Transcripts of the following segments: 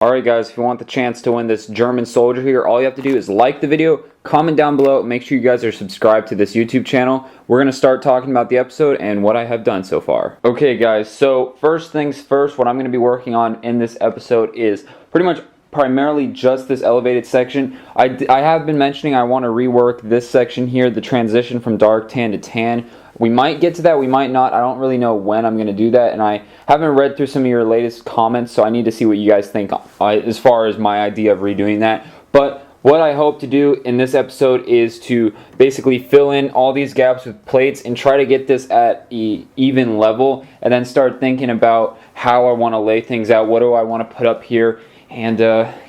Alright guys, if you want the chance to win this German soldier here, all you have to do is like the video, comment down below, make sure you guys are subscribed to this YouTube channel. We're going to start talking about the episode and what I have done so far. Okay guys, so first things first, what I'm going to be working on in this episode is pretty much primarily just this elevated section. I have been mentioning I want to rework this section here, the transition from dark tan to tan. We might get to that, we might not. I don't really know when I'm going to do that, and I haven't read through some of your latest comments, so I need to see what you guys think as far as my idea of redoing that. But what I hope to do in this episode is to basically fill in all these gaps with plates and try to get this at an even level, and then start thinking about how I want to lay things out, what do I want to put up here. And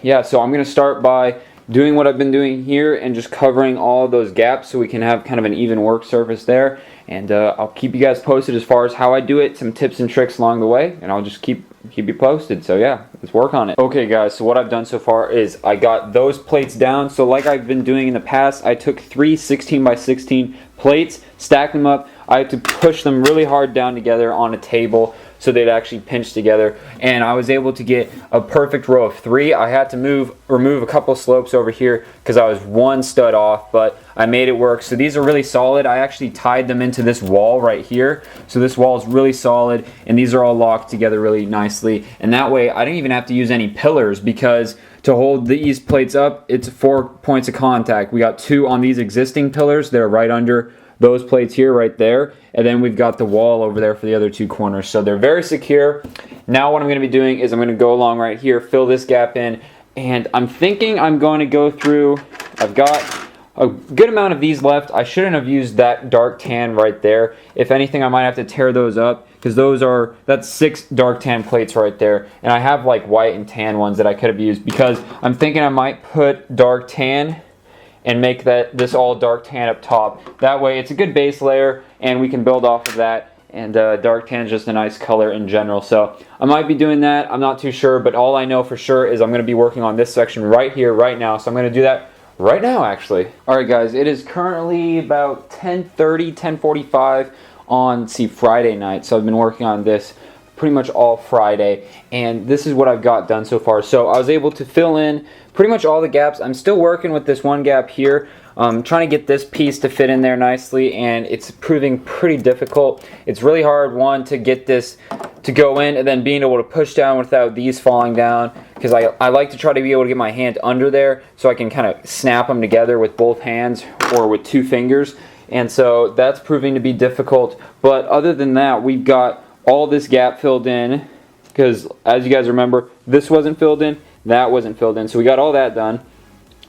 yeah, so I'm going to start by doing what I've been doing here and just covering all of those gaps so we can have kind of an even work surface there. And I'll keep you guys posted as far as how I do it, some tips and tricks along the way, and I'll just keep you posted. So yeah, let's work on it. Okay guys, so what I've done so far is I got those plates down. So like I've been doing in the past, I took three 16 by 16 plates, stacked them up. I had to push them really hard down together on a table so they'd actually pinch together, and I was able to get a perfect row of three. I had to remove a couple slopes over here because I was one stud off, but I made it work. So these are really solid. I actually tied them into this wall right here, so this wall is really solid, and these are all locked together really nicely, and that way I didn't even have to use any pillars, because to hold these plates up, it's 4 points of contact. We got two on these existing pillars. They're right under those plates here, right there, and then we've got the wall over there for the other two corners, so they're very secure. Now what I'm going to be doing is I'm going to go along right here, fill this gap in, and I'm thinking I'm going to go through, I've got a good amount of these left. I shouldn't have used that dark tan right there. If anything, I might have to tear those up, because that's 6 dark tan plates right there, and I have like white and tan ones that I could have used, because I'm thinking I might put dark tan and make this all dark tan up top. That way it's a good base layer and we can build off of that, and dark tan is just a nice color in general. So I might be doing that, I'm not too sure, but all I know for sure is I'm going to be working on this section right here, right now. So I'm going to do that right now actually. Alright guys, it is currently about 10:30, 10:45 on Friday night. So I've been working on this pretty much all Friday, and this is what I've got done so far. So I was able to fill in pretty much all the gaps. I'm still working with this one gap here, trying to get this piece to fit in there nicely, and it's proving pretty difficult. It's really hard, one, to get this to go in, and then being able to push down without these falling down, because I like to try to be able to get my hand under there so I can kind of snap them together with both hands or with 2 fingers, and so that's proving to be difficult. But other than that, we've got all this gap filled in, because as you guys remember, this wasn't filled in, that wasn't filled in, so we got all that done.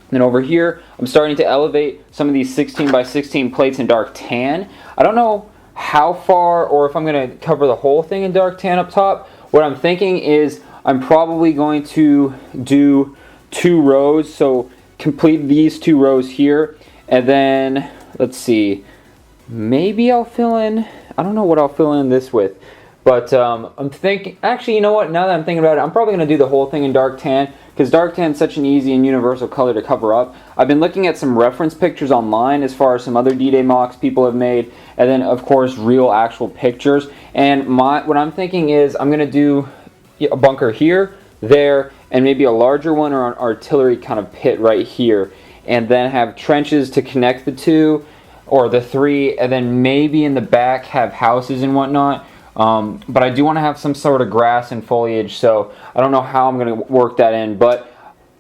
Then over here, I'm starting to elevate some of these 16 by 16 plates in dark tan. I don't know how far, or if I'm going to cover the whole thing in dark tan up top. What I'm thinking is I'm probably going to do 2 rows, so complete these 2 rows here, and then let's see, maybe I'll fill in, I don't know what I'll fill in this with. But I'm thinking, actually, you know what, now that I'm thinking about it, I'm probably going to do the whole thing in dark tan, because dark tan is such an easy and universal color to cover up. I've been looking at some reference pictures online as far as some other D-Day mocks people have made, and then of course real actual pictures. And what I'm thinking is I'm going to do a bunker here, there, and maybe a larger one, or an artillery kind of pit right here, and then have trenches to connect the 2 or the 3, and then maybe in the back have houses and whatnot. But I do want to have some sort of grass and foliage, so I don't know how I'm going to work that in. But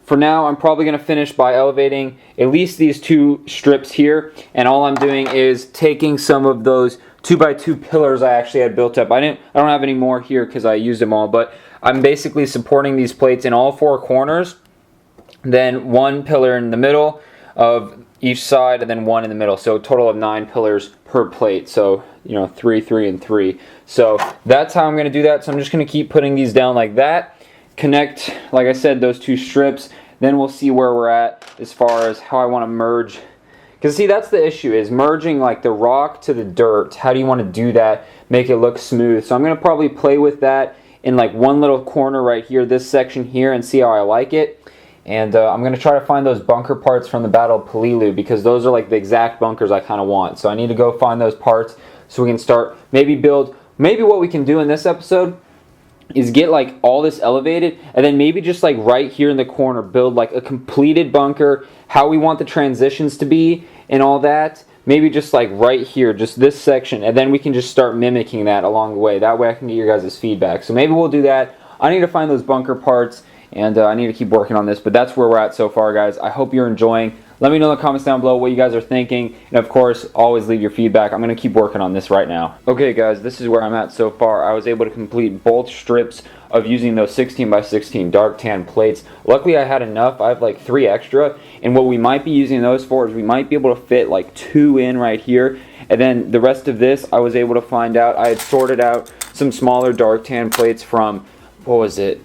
for now, I'm probably going to finish by elevating at least these 2 strips here, and all I'm doing is taking some of those 2x2 pillars I actually had built up. I don't have any more here because I used them all, but I'm basically supporting these plates in all 4 corners, then 1 pillar in the middle of each side, and then 1 in the middle, so a total of 9 pillars per plate. So, you know, 3, 3, and 3. So that's how I'm going to do that. So I'm just going to keep putting these down like that, connect, like I said, those 2 strips, then we'll see where we're at as far as how I want to merge. Because see, that's the issue, is merging like the rock to the dirt. How do you want to do that, make it look smooth? So I'm going to probably play with that in like one little corner right here, this section here, and see how I like it. And I'm going to try to find those bunker parts from the Battle of Peleliu, because those are like the exact bunkers I kind of want. So I need to go find those parts so we can start, maybe what we can do in this episode is get like all this elevated, and then maybe just like right here in the corner build like a completed bunker, how we want the transitions to be and all that. Maybe just like right here, just this section, and then we can just start mimicking that along the way. That way I can get your guys' feedback. So maybe we'll do that. I need to find those bunker parts, and I need to keep working on this, but that's where we're at so far, guys. I hope you're enjoying. Let me know in the comments down below what you guys are thinking, and of course, always leave your feedback. I'm going to keep working on this right now. Okay, guys, this is where I'm at so far. I was able to complete both strips of using those 16x16 dark tan plates. Luckily, I had enough. I have like 3 extra, and what we might be using those for is we might be able to fit like 2 in right here, and then the rest of this, I was able to find out. I had sorted out some smaller dark tan plates from, what was it?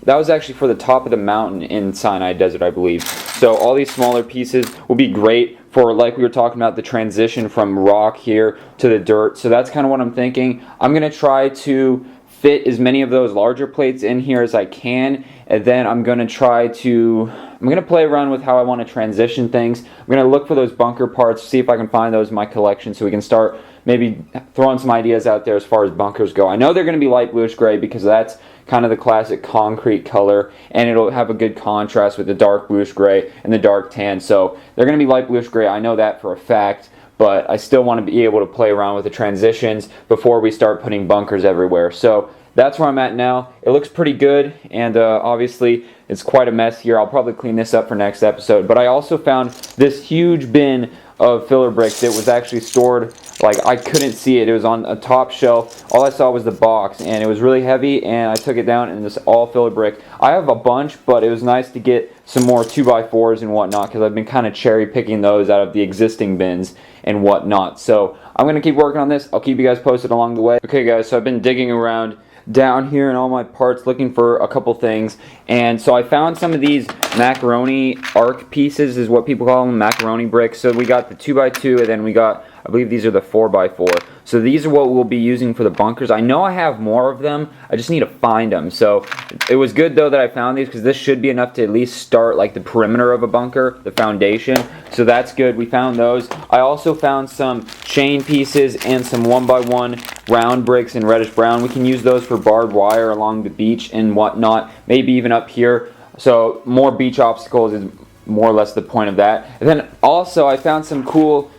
That was actually for the top of the mountain in Sinai Desert, I believe. So all these smaller pieces will be great for, like we were talking about, the transition from rock here to the dirt. So that's kind of what I'm thinking. I'm going to try to fit as many of those larger plates in here as I can, and then I'm going to play around with how I want to transition things. I'm going to look for those bunker parts, see if I can find those in my collection so we can start maybe throwing some ideas out there as far as bunkers go. I know they're going to be light bluish gray because that's kind of the classic concrete color, and it'll have a good contrast with the dark bluish gray and the dark tan. So they're going to be light bluish gray. I know that for a fact, but I still want to be able to play around with the transitions before we start putting bunkers everywhere. So that's where I'm at now. It looks pretty good, and obviously it's quite a mess here. I'll probably clean this up for next episode. But I also found this huge bin of filler bricks that was actually stored, like I couldn't see it. It was on a top shelf. All I saw was the box, and it was really heavy, and I took it down, and it's all filler brick. I have a bunch, but it was nice to get some more 2x4s and whatnot, because I've been kind of cherry picking those out of the existing bins and whatnot. So I'm going to keep working on this. I'll keep you guys posted along the way. Okay, guys, so I've been digging around down here in all my parts looking for a couple things, and so I found some of these macaroni arc pieces, is what people call them, macaroni bricks. So we got the 2x2, and then we got, I believe these are the 4x4. So these are what we'll be using for the bunkers. I know I have more of them, I just need to find them. So it was good though that I found these, because this should be enough to at least start like the perimeter of a bunker, the foundation. So that's good, we found those. I also found some chain pieces and some 1x1 round bricks in reddish brown. We can use those for barbed wire along the beach and whatnot, maybe even up here. So more beach obstacles is more or less the point of that. And then also I found some cool,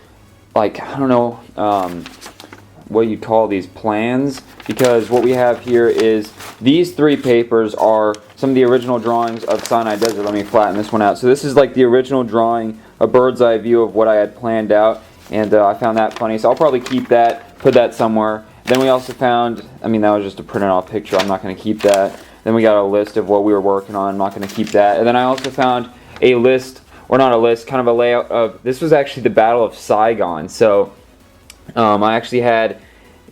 like, I don't know what you call these, plans, because what we have here is these 3 papers are some of the original drawings of Sinai Desert. Let me flatten this one out. So this is like the original drawing, a bird's eye view of what I had planned out, and I found that funny, so I'll probably keep that, put that somewhere. Then we also found, I mean, that was just a printed off picture, I'm not going to keep that. Then we got a list of what we were working on, I'm not going to keep that. And then I also found a list, or not a list, kind of a layout of, this was actually the Battle of Saigon. So I actually had,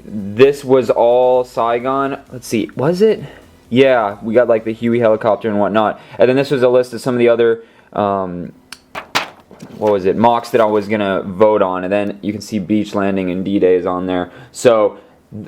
this was all Saigon. Let's see, was it? Yeah, we got like the Huey helicopter and whatnot. And then this was a list of some of the other, what was it, mocks that I was going to vote on. And then you can see Beach Landing and D-Day is on there. So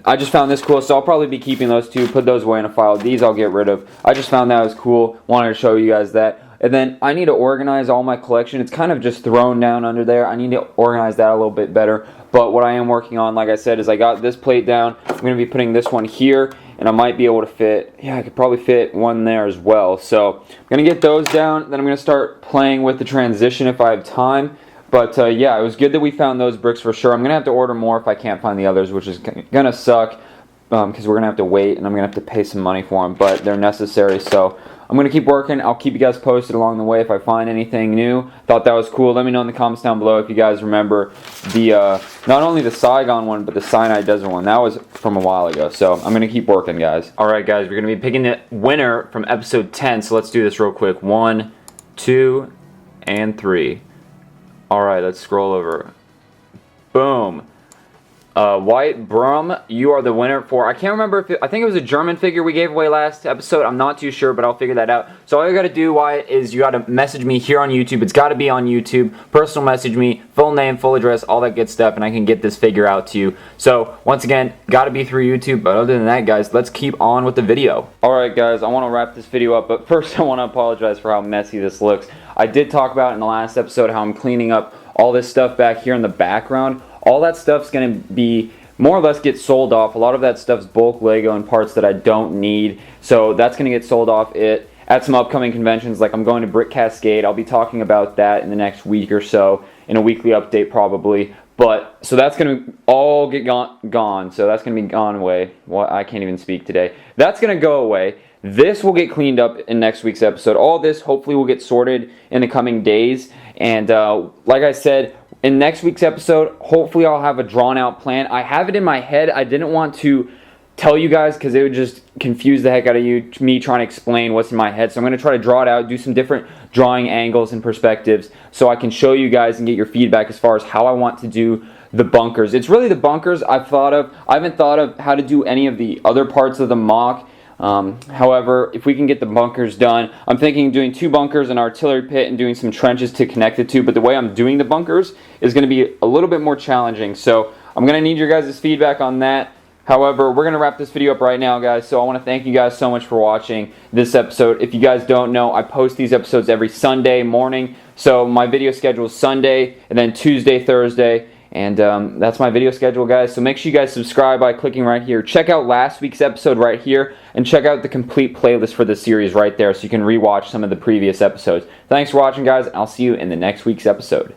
I just found this cool, so I'll probably be keeping those 2, put those away in a file. These I'll get rid of. I just found that was cool, wanted to show you guys that. And then I need to organize all my collection. It's kind of just thrown down under there. I need to organize that a little bit better. But what I am working on, like I said, is I got this plate down. I'm going to be putting this one here, and I might be able to fit, yeah, I could probably fit one there as well. So I'm going to get those down, then I'm going to start playing with the transition if I have time. But yeah, it was good that we found those bricks for sure. I'm going to have to order more if I can't find the others, which is going to suck, because we're going to have to wait, and I'm going to have to pay some money for them, but they're necessary. So I'm going to keep working. I'll keep you guys posted along the way if I find anything new. Thought that was cool. Let me know in the comments down below if you guys remember the, not only the Saigon one, but the Sinai Desert one. That was from a while ago. So I'm going to keep working, guys. Alright, guys. We're going to be picking the winner from episode 10. So let's do this real quick. 1, 2, and 3. Alright, let's scroll over. Boom. White Brum, you are the winner for, I can't remember if I think it was a German figure we gave away last episode. I'm not too sure, but I'll figure that out. So all you gotta do, Wyatt, is you gotta message me here on YouTube. It's gotta be on YouTube. Personal message me, full name, full address, all that good stuff, and I can get this figure out to you. So once again, gotta be through YouTube. But other than that, guys, let's keep on with the video. Alright, guys, I want to wrap this video up, but first I want to apologize for how messy this looks. I did talk about in the last episode how I'm cleaning up all this stuff back here in the background. All that stuff's going to be more or less get sold off. A lot of that stuff's bulk Lego and parts that I don't need, so that's going to get sold off at some upcoming conventions. Like I'm going to Brick Cascade. I'll be talking about that in the next week or so, in a weekly update probably. But so that's going to all get gone. So that's going to be gone away. Well, I can't even speak today. That's going to go away. This will get cleaned up in next week's episode. All this hopefully will get sorted in the coming days. And like I said, in next week's episode, hopefully I'll have a drawn out plan. I have it in my head. I didn't want to tell you guys because it would just confuse the heck out of you, me trying to explain what's in my head. So I'm going to try to draw it out, do some different drawing angles and perspectives so I can show you guys and get your feedback as far as how I want to do the bunkers. It's really the bunkers I've thought of. I haven't thought of how to do any of the other parts of the mock. However, if we can get the bunkers done, I'm thinking of doing 2 bunkers, an artillery pit, and doing some trenches to connect the two. But the way I'm doing the bunkers is going to be a little bit more challenging. So I'm going to need your guys' feedback on that. However, we're going to wrap this video up right now, guys. So I want to thank you guys so much for watching this episode. If you guys don't know, I post these episodes every Sunday morning. So my video schedule is Sunday and then Tuesday, Thursday. And that's my video schedule, guys. So make sure you guys subscribe by clicking right here. Check out last week's episode right here. And check out the complete playlist for this series right there so you can rewatch some of the previous episodes. Thanks for watching, guys. And I'll see you in the next week's episode.